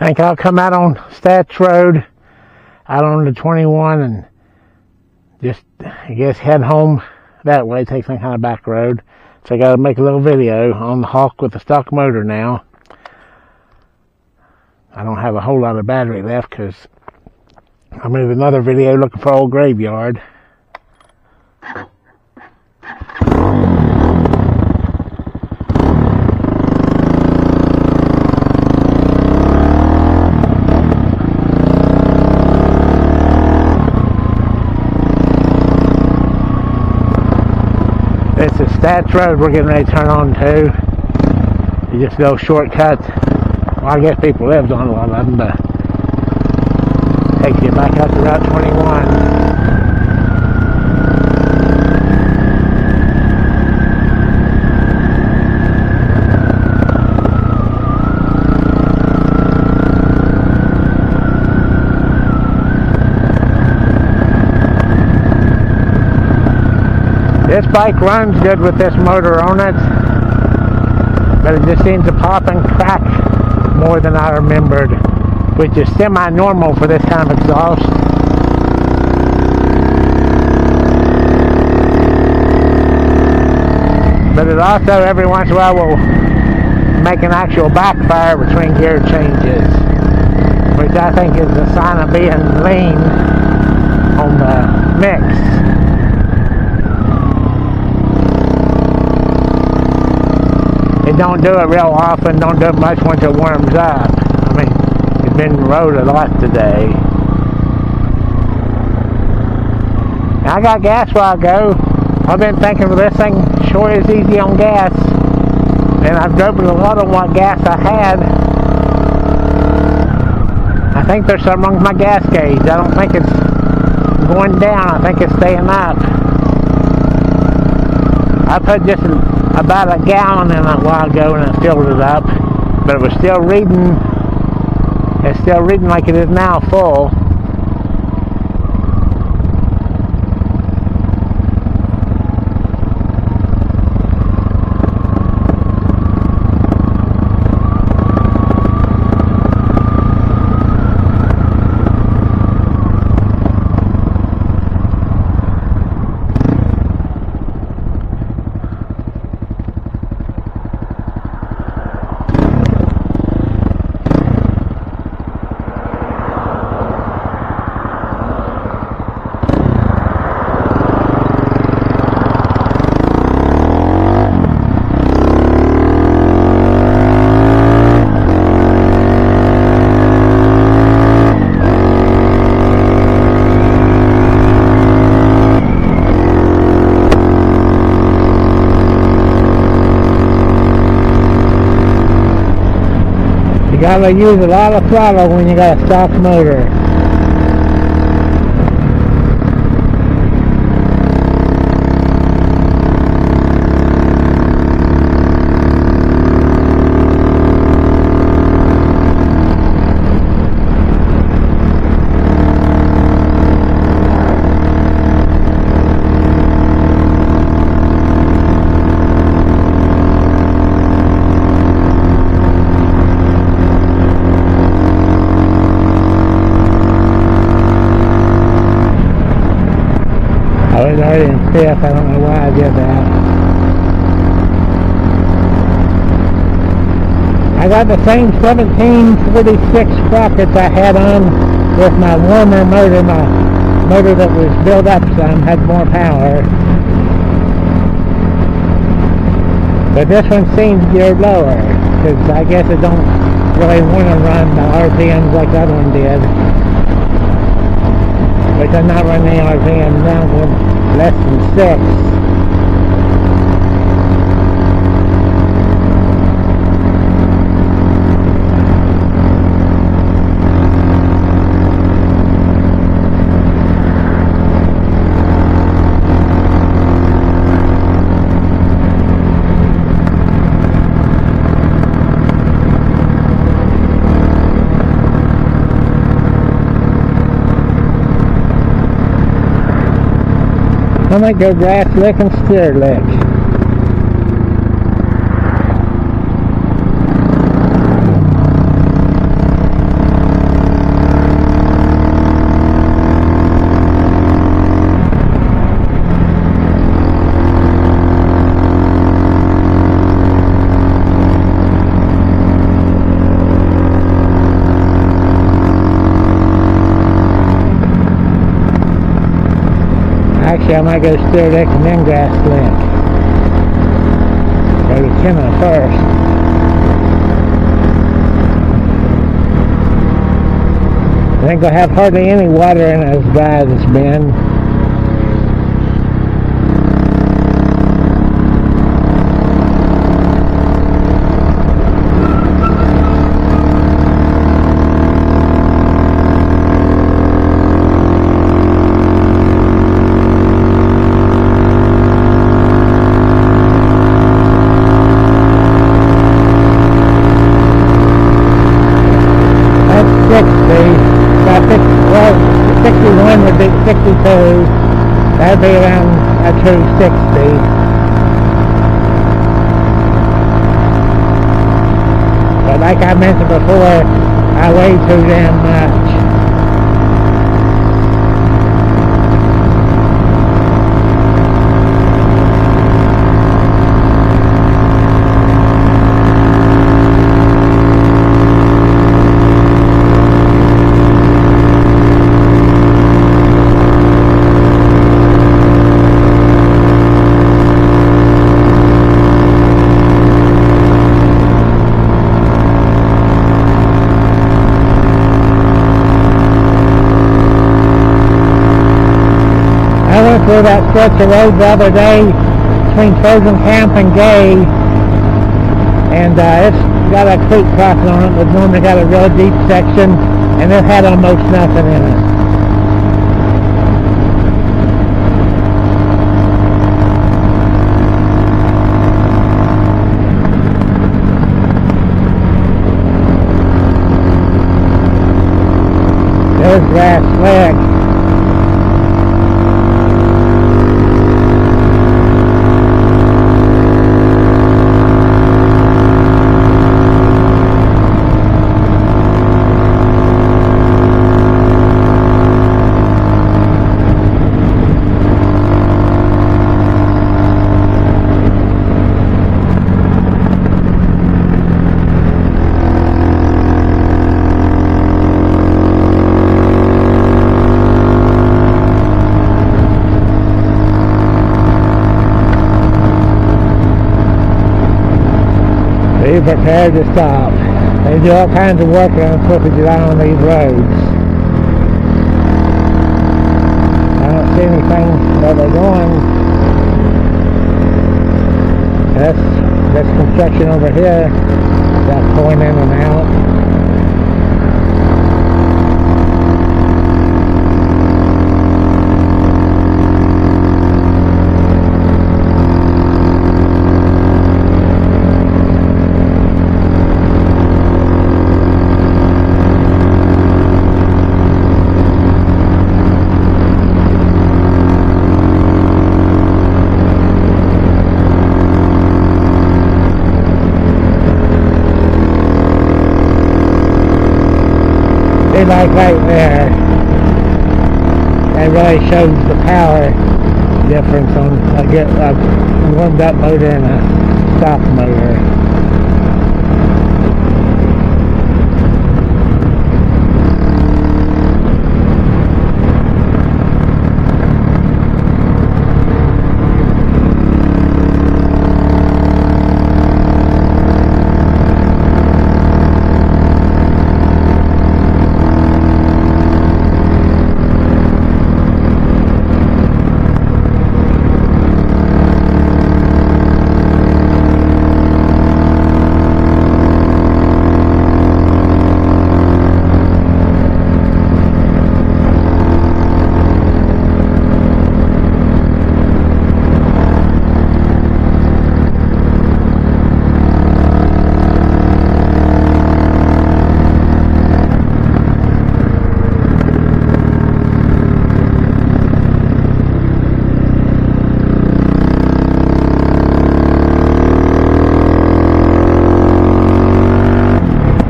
I think I'll come out on Stats Road, out on the 21, and just, I guess, head home that way, take some kind of back road. So I gotta make a little video on the Hawk with the stock motor now. I don't have a whole lot of battery left because I'm in another video looking for old graveyard. This is Stats Road we're getting ready to turn on to. You just go shortcut. Well, I guess people lives on a lot of them, but takes you back up to Route 21. This bike runs good with this motor on it, but it just seems to pop and crack more than I remembered, which is semi-normal for this kind of exhaust. But it also every once in a while will make an actual backfire between gear changes, which I think is a sign of being lean on the mix. It don't do it real often, don't do it much once it warms up. I mean, it's been rode a lot today. I got gas where I go. I've been thinking, well, this thing sure is easy on gas. And I've driven a lot on what gas I had. I think there's something wrong with my gas gauge. I don't think it's going down. I think it's staying up. I put just about a gallon in it a while ago and it filled it up, but it was still reading, it's still reading like it is now full. You gotta use a lot of throttle when you got a stock motor. I was already in fifth. I don't know why I did that. I got the same 1746 sprockets I had on with my warmer motor. My motor that was built up some had more power. But this one seems geared lower, because I guess it don't really want to run the RPMs like that one did. Which I'm not running any RPM now with less than 6. I might go grass lick and steer lick. Actually, I might go to Spirit X and then Grass Link. Go to Kenna first. I ain't gonna have hardly any water in it as dry as it's been. Well, 61 would be 62. That'd be around a true 60. But like I mentioned before, I weigh too damn much. Through that stretch of road the other day between Frozen Camp and Gay, and it's got a creek crossing on it, but normally got a real deep section, and it had almost nothing in it. There's Grass Lake. Be prepared to stop. They do all kinds of work on 4th of July on these roads. I don't see anything where they're going. That's construction over here. That's going in and out. Like right there, that really shows the power difference on a warmed up motor and a stock motor.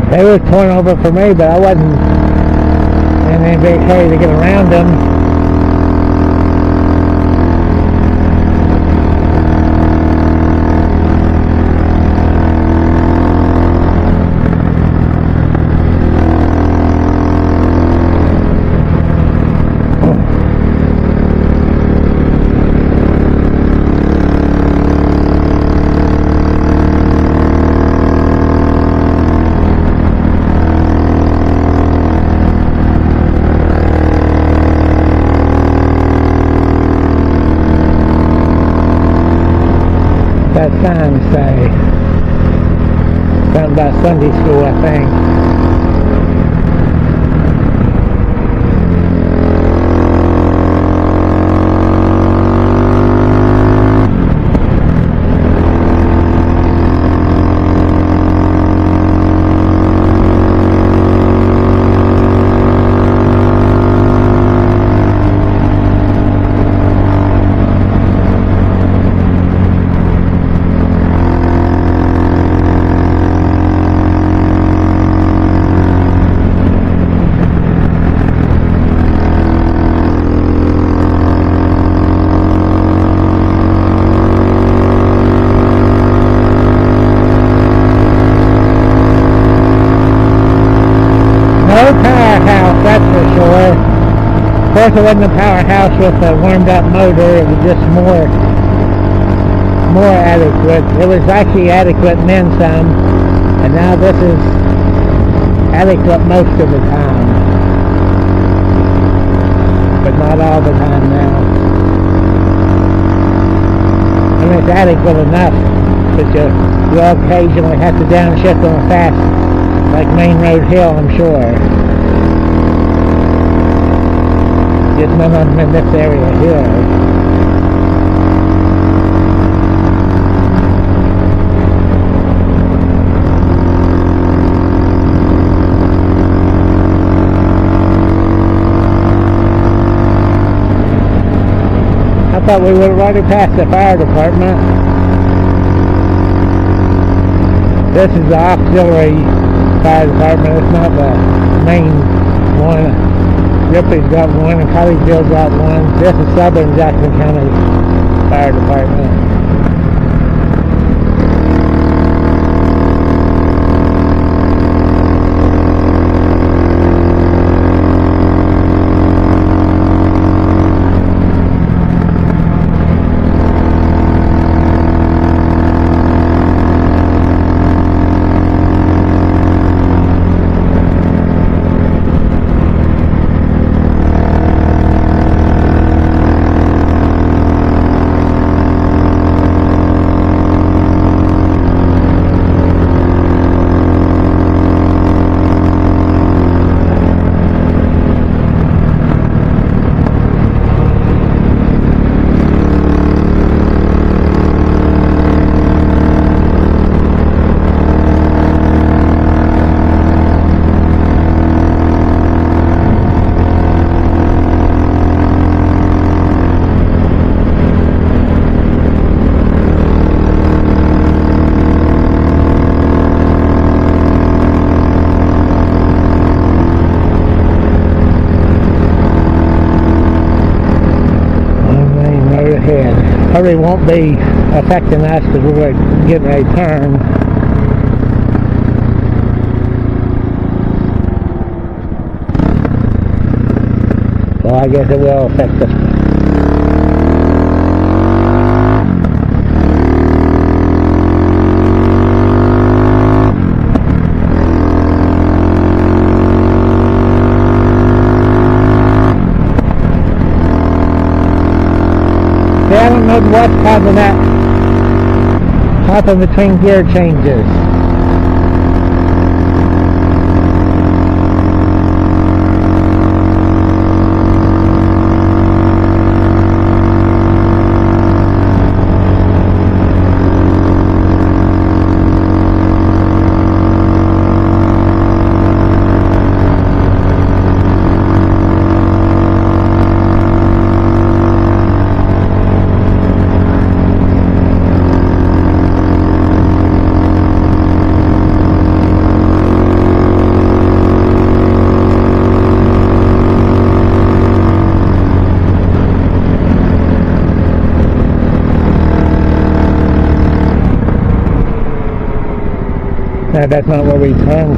They were torn over for me, but I wasn't in any big hurry to get around them. that sign say? Something about Sunday school, I think. No powerhouse, that's for sure. Of course, it wasn't a powerhouse with a warmed-up motor. It was just more adequate. It was actually adequate and then some, and now this is adequate most of the time, but not all the time now. I mean, it's adequate enough, but you occasionally have to downshift on a fast, like Main Road Hill, I'm sure. Just none of them in this area here. I thought we would have already passed the fire department. This is the auxiliary fire department. It's not the main one. Ripley's got one and Collegeville's got one. This is Southern Jackson County Fire Department. Hurry won't be affecting us because we're getting a turn. So I guess it will affect us. I don't know what's causing that hopping between gear changes. No, that's not where we turn.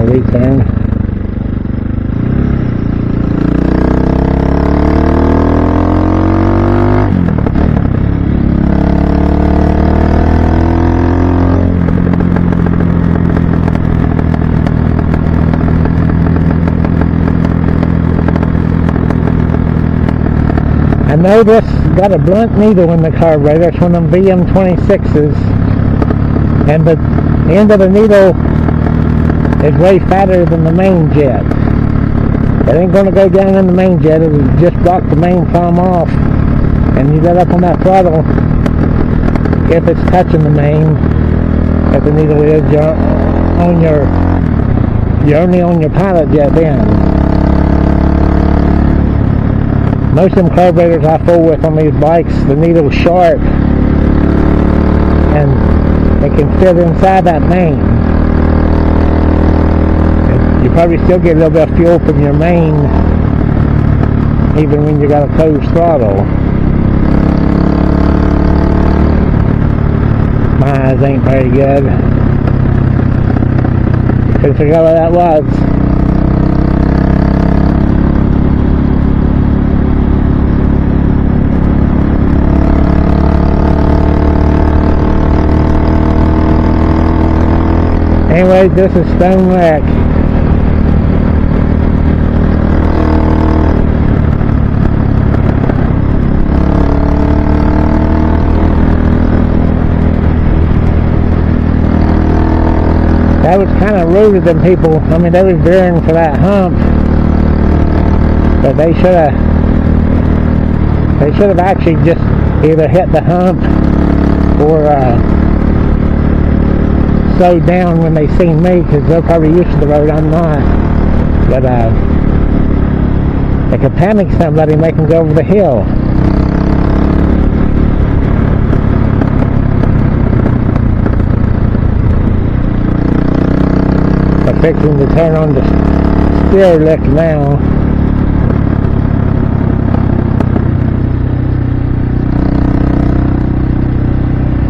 Return. know this got a blunt needle in the carburetor. It's one of them VM26s, and the end of the needle is way fatter than the main jet. It ain't going to go down in the main jet. It will just block the main thumb off, and you let up on that throttle. If it's touching the main, if the needle is, you're only on your pilot jet then. Most of them carburetors I fool with on these bikes, the needle's sharp, and it can fit inside that main. You probably still get a little bit of fuel from your main, even when you got a closed throttle. My eyes ain't very good. Couldn't figure out what that was. Anyways, this is Stone Lake. That was kind of rude of them people. I mean, they was veering for that hump, but they should have actually just either hit the hump or slowed down when they seen me, because they're probably used to the road. I'm not. But they could panic somebody and make them go over the hill. I'm fixing to turn on the steer lift now.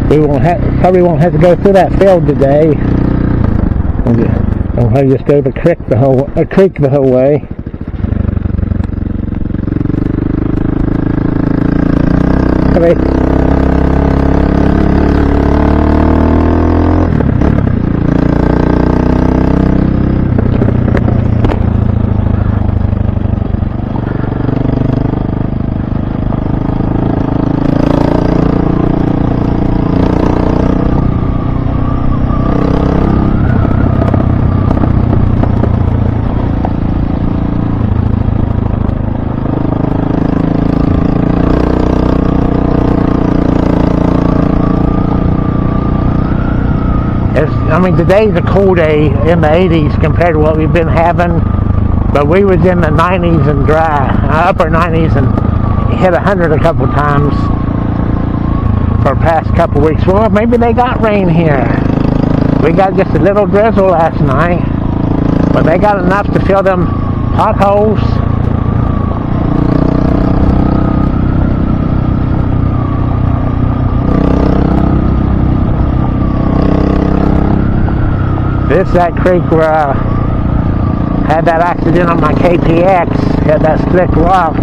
We probably won't have to go through that field today. We'll probably just go to the creek the whole way. Okay. I mean, today's a cool day in the 80s compared to what we've been having, but we was in the 90s and dry, upper 90s, and hit 100 a couple times for the past couple weeks. Well, maybe they got rain here. We got just a little drizzle last night, but they got enough to fill them potholes. This is that creek where I had that accident on my KPX, had that slick rock,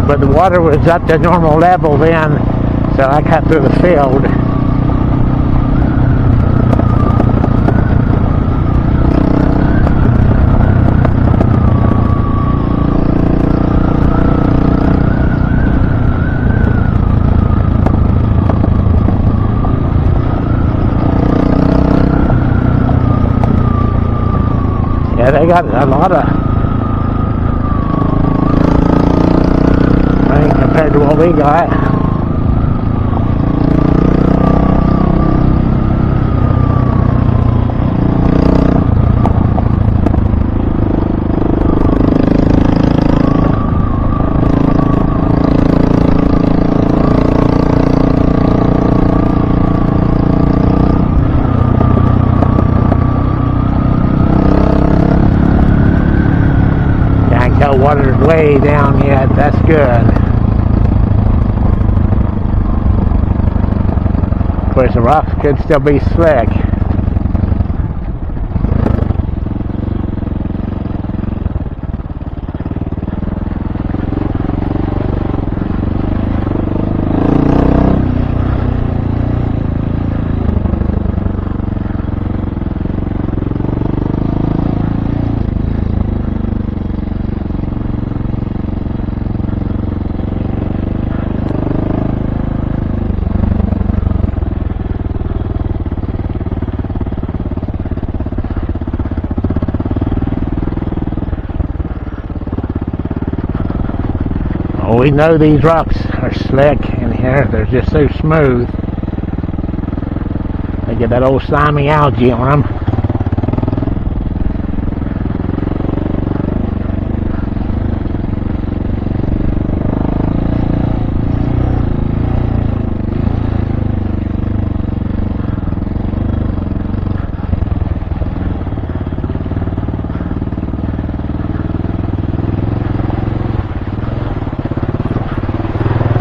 but the water was up to normal level then, so I cut through the field. Yeah, they got a lot of rain compared to what we got. Water's way down yet. That's good. Of course, the rocks could still be slick. Well, we know these rocks are slick in here. They're just so smooth. They get that old slimy algae on them.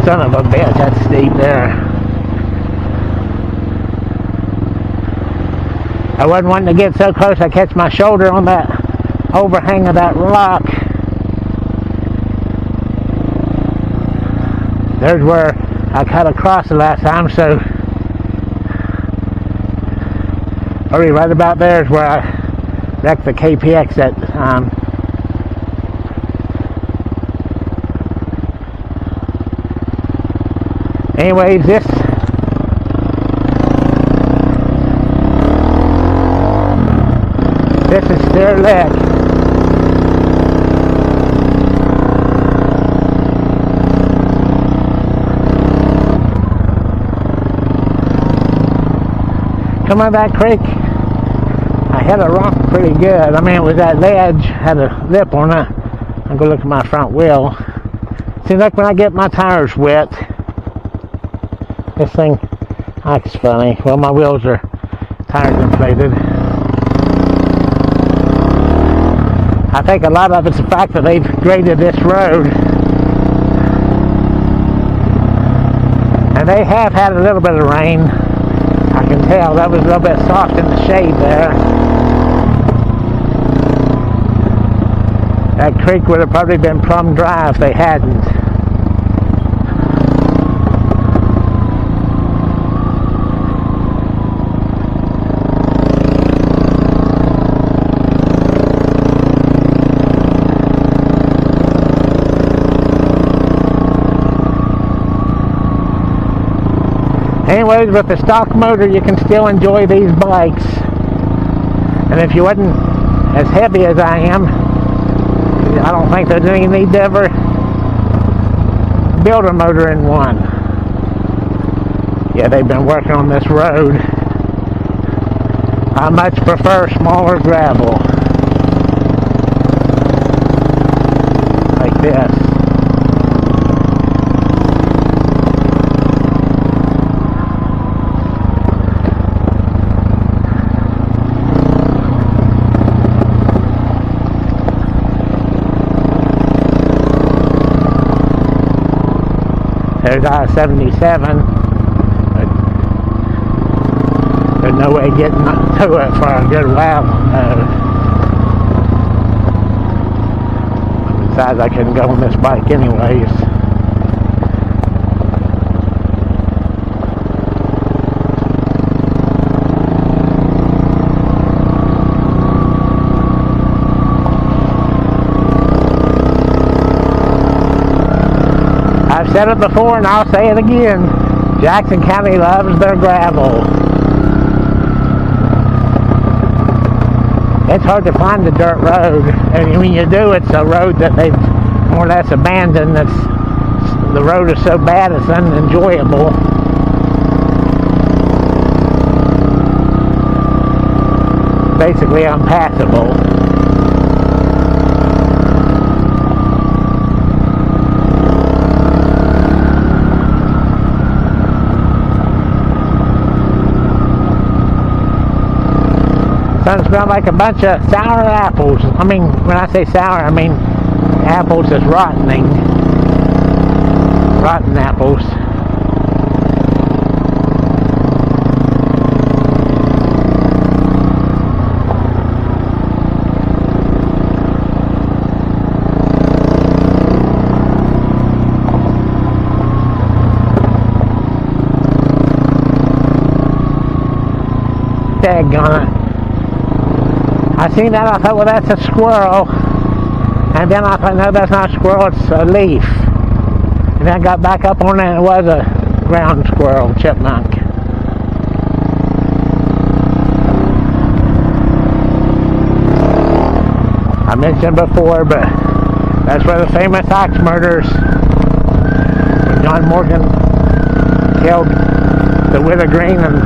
Son of a bitch, that's steep there. I wasn't wanting to get so close I catch my shoulder on that overhang of that rock. There's where I cut across the last time, so probably right about there is where I wrecked the KPX that time. Anyways, this is Steer Lick. Come on that creek. I hit a rock pretty good. I mean, it was that ledge, had a lip on it. I'm gonna look at my front wheel. Seems like when I get my tires wet, this thing acts funny. Well, my wheels are tires inflated. I think a lot of it's the fact that they've graded this road. And they have had a little bit of rain. I can tell that was a little bit soft in the shade there. That creek would have probably been plumb dry if they hadn't. Anyways, with the stock motor, you can still enjoy these bikes. And if you wasn't as heavy as I am, I don't think there's any need to ever build a motor in one. Yeah, they've been working on this road. I much prefer smaller gravel. Like this. There's I-77, but there's no way getting to it for a good while. Besides, I couldn't go on this bike anyways. I've said it before and I'll say it again. Jackson County loves their gravel. It's hard to find a dirt road. And when you do, it's a road that they've more or less abandoned. The road is so bad it's unenjoyable. Basically unpassable. Doesn't smell like a bunch of sour apples. I mean, when I say sour, I mean apples that's rotting. Rotten apples. Daggone it. I seen that, I thought, well, that's a squirrel. And then I thought, no, that's not a squirrel, it's a leaf. And then I got back up on it, and it was a ground squirrel, chipmunk. I mentioned before, but that's where the famous axe murders John Morgan killed the widow Green and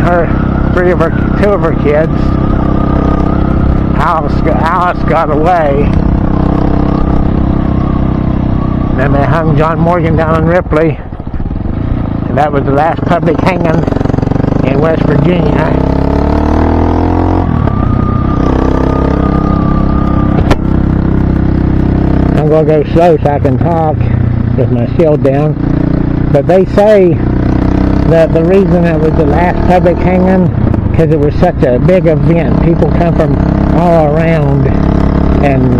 two of her kids. Alice got away. Then they hung John Morgan down in Ripley, and that was the last public hanging in West Virginia. I'm going to go slow so I can talk with my shield down. But they say that the reason it was the last public hanging because it was such a big event. People come from all around, and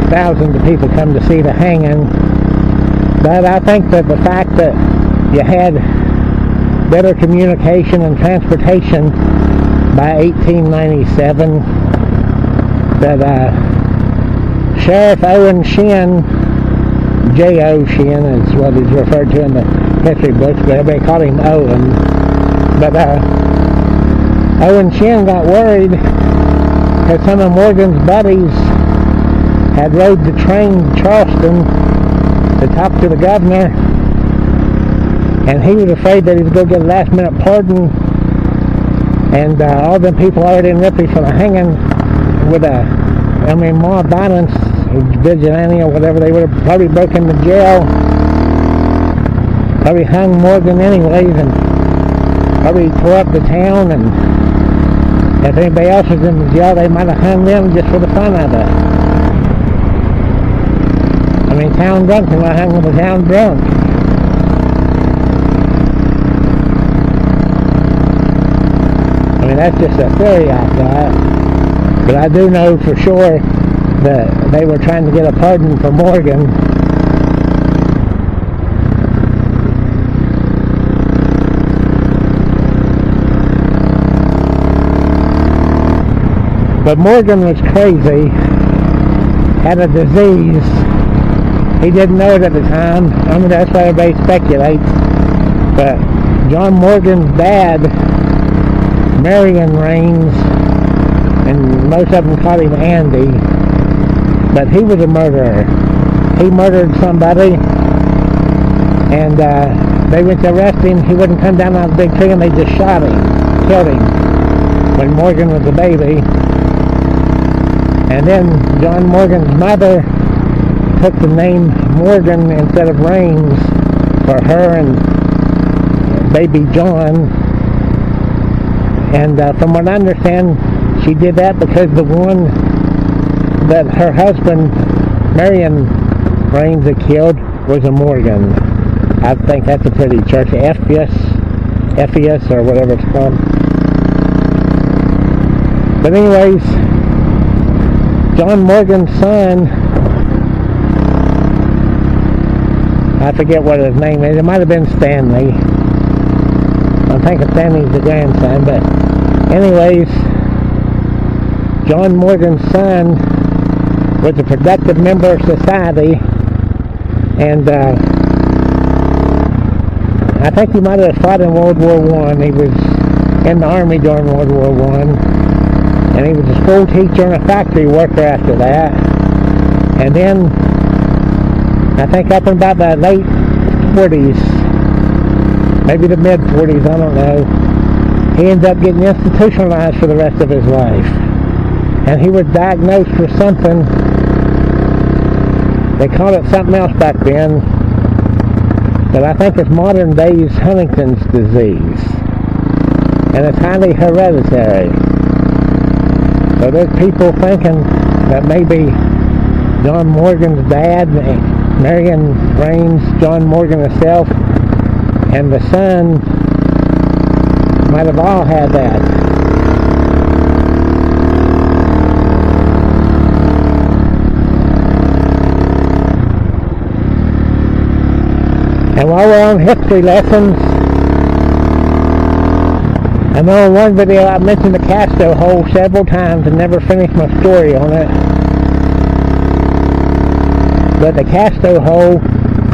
thousands of people come to see the hanging. But I think that the fact that you had better communication and transportation by 1897, that Sheriff Owen Shinn, J.O. Shinn is what he's referred to in the history books, but everybody called him Owen. But Owen Shinn got worried because some of Morgan's buddies had rode the train to Charleston to talk to the governor, and he was afraid that he was going to get a last minute pardon, and all them people already in Ripley for the hanging with more violence, vigilante or whatever, they would have probably broken the jail, probably hung Morgan anyways, and probably tore up the town, and if anybody else was in the jail, they might have hung them just for the fun of it. I mean, town drunk, they might have hung with the town drunk. I mean, that's just a theory I've got, but I do know for sure that they were trying to get a pardon for Morgan. But Morgan was crazy, had a disease. He didn't know it at the time. I mean, that's why everybody speculates. But John Morgan's dad, Marion Raines, and most of them called him Andy, but he was a murderer. He murdered somebody, and they went to arrest him. He wouldn't come down out of the big tree, and they just shot him, killed him, when Morgan was a baby. And then John Morgan's mother took the name Morgan instead of Raines for her and baby John. And from what I understand, she did that because the one that her husband, Marion Raines, had killed was a Morgan. I think that's a pretty church, Ephesus or whatever it's called. But anyways, John Morgan's son, I forget what his name is. It might have been Stanley. I'm thinking Stanley's the grandson, but anyways, John Morgan's son was a productive member of society, and I think he might have fought in World War I. He was in the Army during World War I, and he was a school teacher and a factory worker after that. And then, I think up in about the late 40s, maybe the mid 40s, I don't know, he ended up getting institutionalized for the rest of his life. And he was diagnosed with something, they called it something else back then, but I think it's modern day's Huntington's disease. And it's highly hereditary. So there's people thinking that maybe John Morgan's dad, Marion Raines, John Morgan himself, and the son might have all had that. And while we're on history lessons, I know in one video I mentioned the Casto hole several times and never finished my story on it. But the Casto hole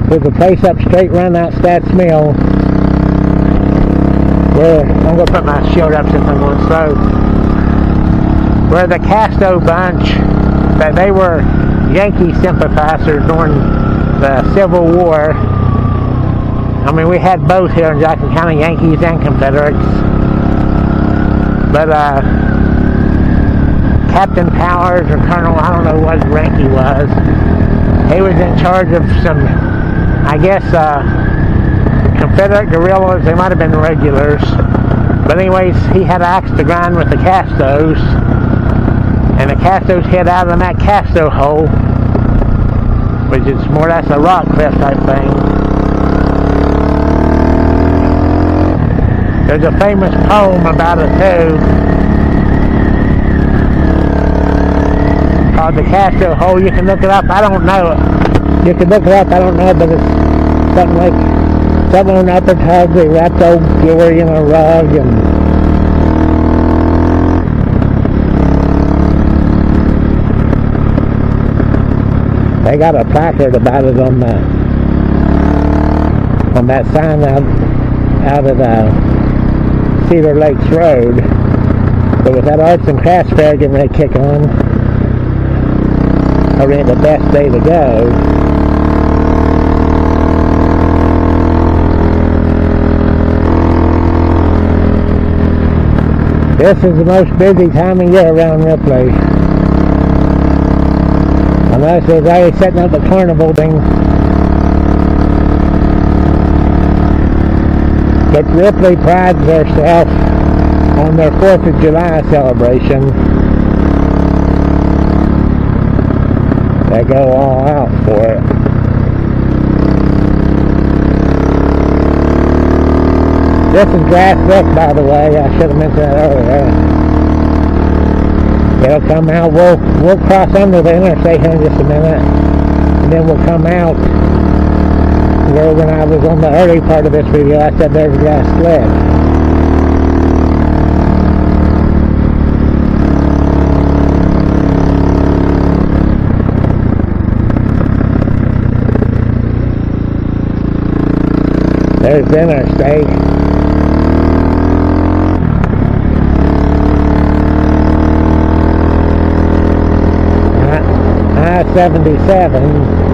was a place up straight run out Stats Mill where, I'm going to put my shield up since I'm going slow, where the Casto bunch, that they were Yankee sympathizers during the Civil War, I mean, we had both here in Jackson County, Yankees and Confederates. But Captain Powers or Colonel, I don't know what rank he was in charge of some, I guess, Confederate guerrillas. They might have been regulars. But anyways, he had an axe to grind with the Castos. And the Castos hit out of that Casto hole, which is more or less a rock cliff type thing. There's a famous poem about it too, called the Casto hole. You can look it up. I don't know it. You can look it up. I don't know, but it's something like someone on the upper tub. They wrapped old jewelry in a rug and. They got a placard about it on that sign out at Cedar Lakes Road. But with that arts and crafts fair getting ready to kick on, I think the best day to go. This is the most busy time of year around Ripley. Unless they're already setting up the carnival thing. But Ripley prides herself on their 4th of July celebration. They go all out for it. This is Grass Brook, by the way. I should have mentioned that earlier. It'll come out. We'll cross under the interstate here in just a minute, and then we'll come out where when I was on the early part of this video, I said there's a grass sled. There's the interstate. I-77.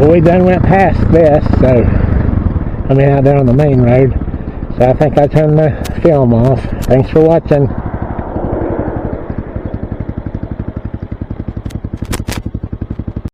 Well, we done went past this, so I mean out there on the main road. So I think I turned the film off. Thanks for watching.